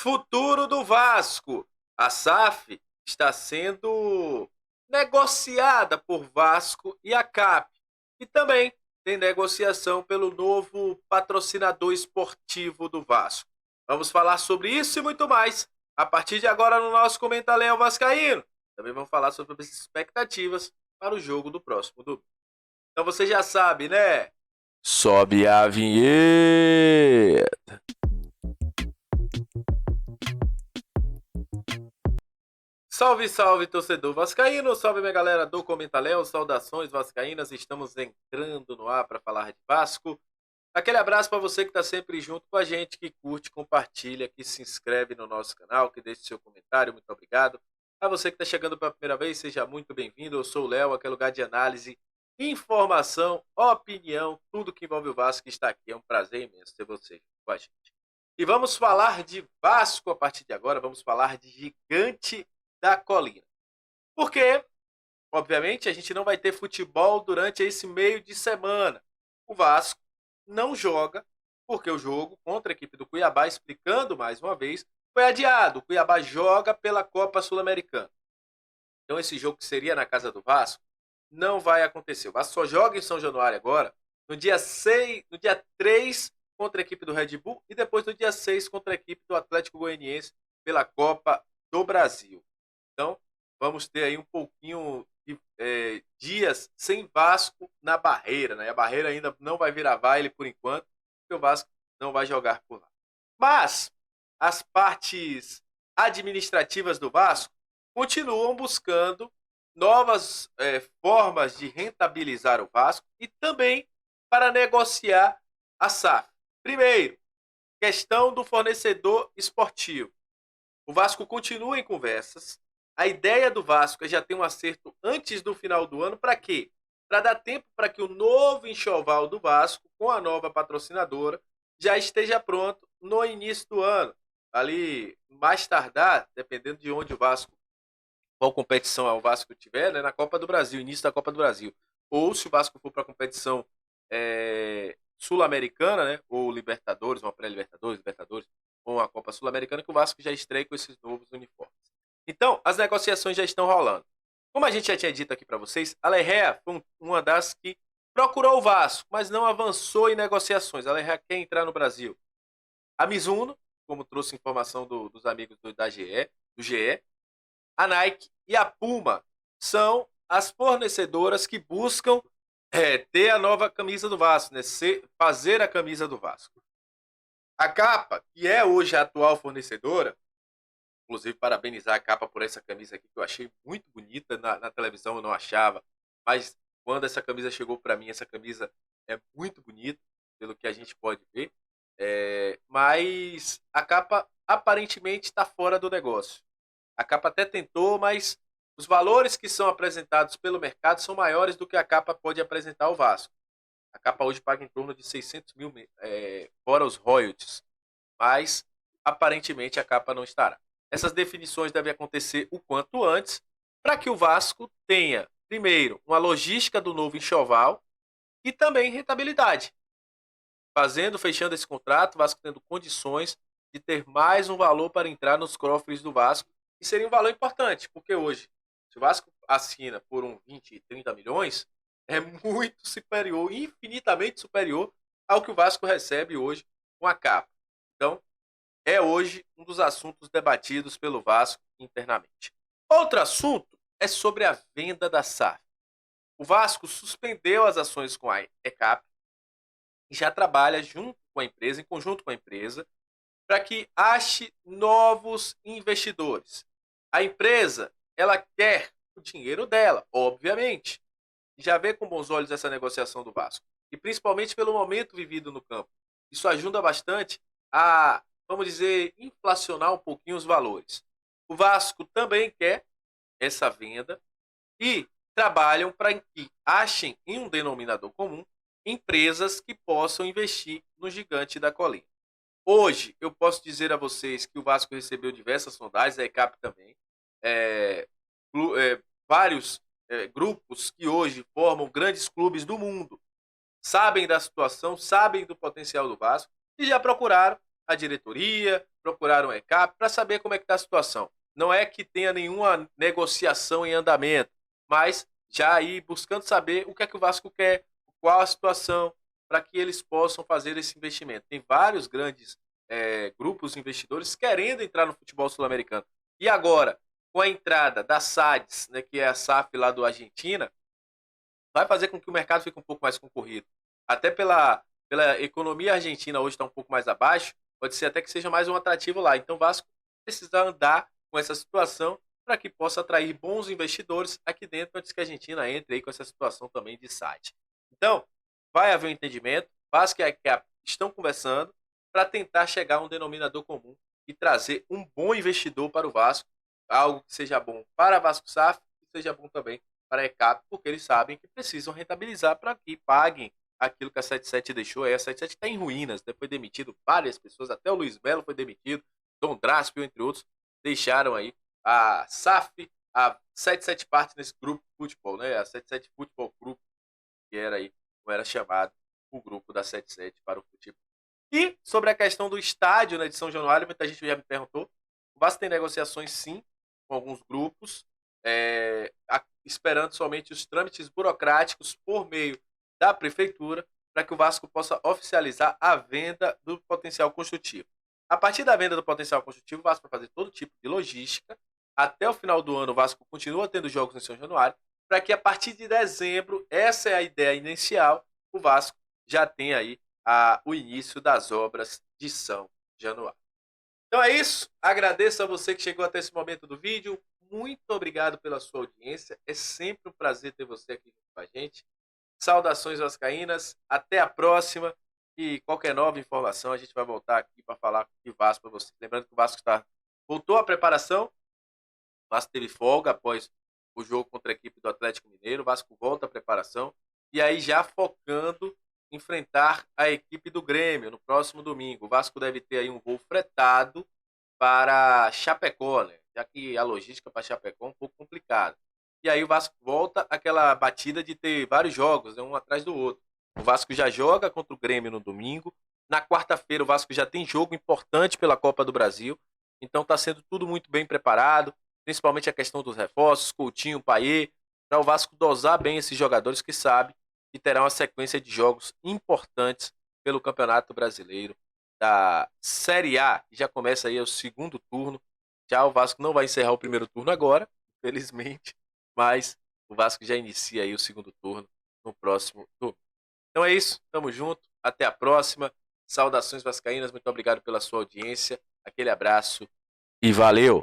Futuro do Vasco. A SAF está sendo negociada por Vasco e a CAP. E também tem negociação pelo novo patrocinador esportivo do Vasco. Vamos falar sobre isso e muito mais a partir de agora no nosso Comentário Vascaíno. Também vamos falar sobre as expectativas para o jogo do próximo domingo. Então você já sabe, né? Sobe a vinheta. Salve, salve, torcedor vascaíno, salve minha galera do Comentaléu, saudações vascaínas, estamos entrando no ar para falar de Vasco. Aquele abraço para você que está sempre junto com a gente, que curte, compartilha, que se inscreve no nosso canal, que deixe seu comentário, muito obrigado. A você que está chegando pela primeira vez, seja muito bem-vindo, eu sou o Léo, aquele lugar de análise, informação, opinião, tudo que envolve o Vasco está aqui, é um prazer imenso ter você junto com a gente. E vamos falar de Vasco a partir de agora, vamos falar de Gigante da Colina. Porque, obviamente, a gente não vai ter futebol durante esse meio de semana. O Vasco não joga, porque o jogo contra a equipe do Cuiabá, explicando mais uma vez, foi adiado. O Cuiabá joga pela Copa Sul-Americana. Então esse jogo que seria na casa do Vasco não vai acontecer. O Vasco só joga em São Januário agora, no dia 3 contra a equipe do Red Bull e depois no dia 6 contra a equipe do Atlético Goianiense pela Copa do Brasil. Então, vamos ter aí um pouquinho de dias sem Vasco na Barreira, né? A Barreira ainda não vai virar baile por enquanto, porque o Vasco não vai jogar por lá. Mas as partes administrativas do Vasco continuam buscando novas formas de rentabilizar o Vasco e também para negociar a SAF. Primeiro, questão do fornecedor esportivo. O Vasco continua em conversas. A ideia do Vasco é já ter um acerto antes do final do ano. Para quê? Para dar tempo para que o novo enxoval do Vasco, com a nova patrocinadora, já esteja pronto no início do ano. Ali, mais tardar, dependendo de onde o Vasco, qual competição o Vasco tiver, né, na Copa do Brasil, início da Copa do Brasil. Ou se o Vasco for para a competição sul-americana, né, ou Libertadores, uma pré-Libertadores, Libertadores, ou a Copa Sul-Americana, que o Vasco já estreia com esses novos uniformes. Então, as negociações já estão rolando. Como a gente já tinha dito aqui para vocês, a Lerrea foi uma das que procurou o Vasco, mas não avançou em negociações. A Lerrea quer entrar no Brasil. A Mizuno, como trouxe informação dos amigos do GE, a Nike e a Puma são as fornecedoras que buscam ter a nova camisa do Vasco, né? Fazer a camisa do Vasco. A Capa, que é hoje a atual fornecedora, inclusive parabenizar a Capa por essa camisa aqui, que eu achei muito bonita, na televisão eu não achava, mas quando essa camisa chegou para mim, essa camisa é muito bonita, pelo que a gente pode ver, mas a Capa aparentemente está fora do negócio. A Capa até tentou, mas os valores que são apresentados pelo mercado são maiores do que a Capa pode apresentar ao Vasco. A Capa hoje paga em torno de 600 mil, fora os royalties, mas aparentemente a Capa não estará. Essas definições devem acontecer o quanto antes, para que o Vasco tenha, primeiro, uma logística do novo enxoval e também rentabilidade. Fechando esse contrato, o Vasco tendo condições de ter mais um valor para entrar nos cofres do Vasco, e seria um valor importante, porque hoje, se o Vasco assina por 20, 30 milhões, é muito superior, infinitamente superior ao que o Vasco recebe hoje com a Capa. Então, é hoje um dos assuntos debatidos pelo Vasco internamente. Outro assunto é sobre a venda da SAF. O Vasco suspendeu as ações com a ECAP e já trabalha junto com a empresa, em conjunto com a empresa, para que ache novos investidores. A empresa, ela quer o dinheiro dela, obviamente. Já vê com bons olhos essa negociação do Vasco. E principalmente pelo momento vivido no campo. Isso ajuda bastante a, vamos dizer, inflacionar um pouquinho os valores. O Vasco também quer essa venda e trabalham para que achem em um denominador comum empresas que possam investir no Gigante da Colina. Hoje, eu posso dizer a vocês que o Vasco recebeu diversas sondagens, a ECAP também, vários grupos que hoje formam grandes clubes do mundo, sabem da situação, sabem do potencial do Vasco e já procuraram a diretoria, procurar um recap para saber como é que está a situação. Não é que tenha nenhuma negociação em andamento, mas já ir buscando saber o que é que o Vasco quer, qual a situação, para que eles possam fazer esse investimento. Tem vários grandes grupos investidores querendo entrar no futebol sul-americano. E agora, com a entrada da SADS, né, que é a SAF lá do Argentina, vai fazer com que o mercado fique um pouco mais concorrido. Até pela economia argentina hoje está um pouco mais abaixo, pode ser até que seja mais um atrativo lá. Então o Vasco precisa andar com essa situação para que possa atrair bons investidores aqui dentro antes que a Argentina entre aí com essa situação também de SAD. Então, vai haver um entendimento, Vasco e a ICAP estão conversando para tentar chegar a um denominador comum e trazer um bom investidor para o Vasco, algo que seja bom para a Vasco SAF e seja bom também para a ECAP, porque eles sabem que precisam rentabilizar para que paguem aquilo que a 77 deixou. A 77 está em ruínas, né? Foi demitido várias pessoas, até o Luiz Melo foi demitido, Dom Draspio, entre outros, deixaram aí a SAF, a 77 parte nesse grupo de futebol, né? A 77 Futebol Group, que era aí, como era chamado, o grupo da 77 para o futebol. E sobre a questão do estádio, né, de São Januário, muita gente já me perguntou. O Vasco tem negociações, sim, com alguns grupos, esperando somente os trâmites burocráticos por meio da prefeitura para que o Vasco possa oficializar a venda do potencial construtivo. A partir da venda do potencial construtivo, o Vasco vai fazer todo tipo de logística. Até o final do ano, o Vasco continua tendo jogos em São Januário, para que a partir de dezembro, essa é a ideia inicial, o Vasco já tenha aí o início das obras de São Januário. Então é isso. Agradeço a você que chegou até esse momento do vídeo. Muito obrigado pela sua audiência. É sempre um prazer ter você aqui com a gente. Saudações vascaínas. Até a próxima. E qualquer nova informação, a gente vai voltar aqui para falar de Vasco para você. Lembrando que o Vasco voltou à preparação. O Vasco teve folga após o jogo contra a equipe do Atlético Mineiro. O Vasco volta à preparação. E aí já focando enfrentar a equipe do Grêmio no próximo domingo. O Vasco deve ter aí um voo fretado para Chapecó, né? Já que a logística para Chapecó é um pouco complicada. E aí o Vasco volta àquela batida de ter vários jogos, né, um atrás do outro. O Vasco já joga contra o Grêmio no domingo. Na quarta-feira o Vasco já tem jogo importante pela Copa do Brasil. Então está sendo tudo muito bem preparado, principalmente a questão dos reforços, Coutinho, Payet, para o Vasco dosar bem esses jogadores que sabe que terá uma sequência de jogos importantes pelo Campeonato Brasileiro da Série A, que já começa aí o segundo turno. Já o Vasco não vai encerrar o primeiro turno agora, infelizmente, mas o Vasco já inicia aí o segundo turno no próximo turno. Então é isso, tamo junto, até a próxima. Saudações vascaínas, muito obrigado pela sua audiência, aquele abraço e valeu!